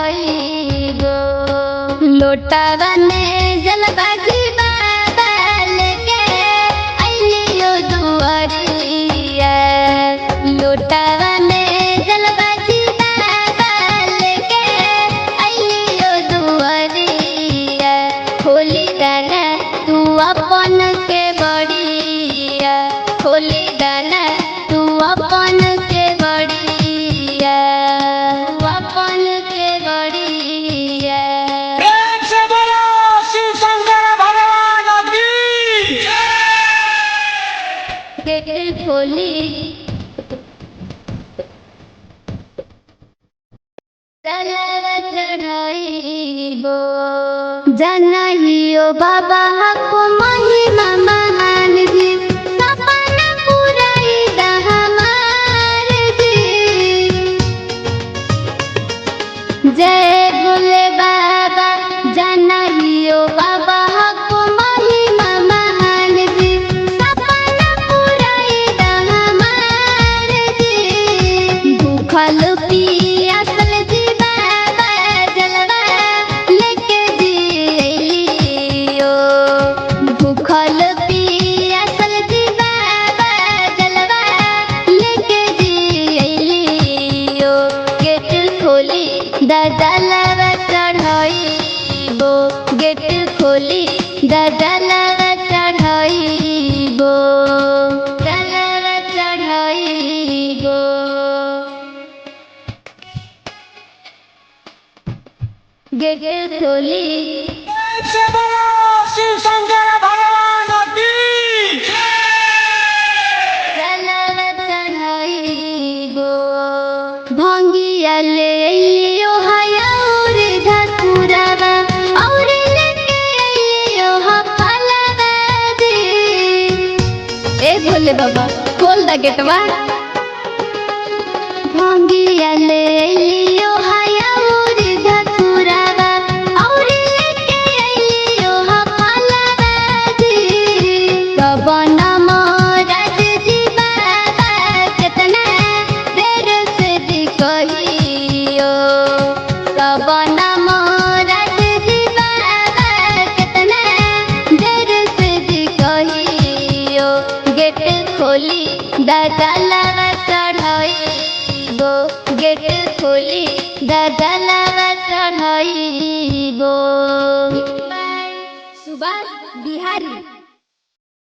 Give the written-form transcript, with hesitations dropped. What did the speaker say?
चढ़ाई गो लोटावा में जलबाजी बाबा लेके अइलियो दुआरिया लोटावा में जलबाजी बाबा लेके अइलियो दुआरिया खोली दाना तू अपन के बड़िया खोली दाना तू अपन के बड़िया अपन के बड़िया प्रेम से बोलो शिव शंकर भगवान की गेट खोली चढ़ाइबो जनहियो बाबा को महिमा महान जी सपना पुराई हमार जी जय भोले बाबा जनहियो बाबा को महिमा महान जी सपना पुराई हमार जी भूखल पियासल जी बाबा जलवा लेके जियो भूखल पियासल जी बाबा जलवा लेके जियो गेट खोली दजलवा चढ़ाइबो गेट खोली दजलवा चढ़ाइबो जलवा चढ़ाइबो गेट खोली प्रेम से बोलो शिव शंकर भगवान की जलवा चढ़ाइबो भंगिया ले अइलियो हयौर धतुरवा और लेके अइलियो फलवा जी ए भोले बाबा खोल द गेटवा भंगिया ले अइलियो हयौर धतुरवा और लेके अइलियो फलवा जी कवन मोरत जी बाबा कितना देर से जी कहियो कवन मोरत जी बाबा कितना देर से जी कहियो गेट खोली दजलवा चढ़ाइबो गेट खोली दजलवा चढ़ाइबो सुभाष बिहारी।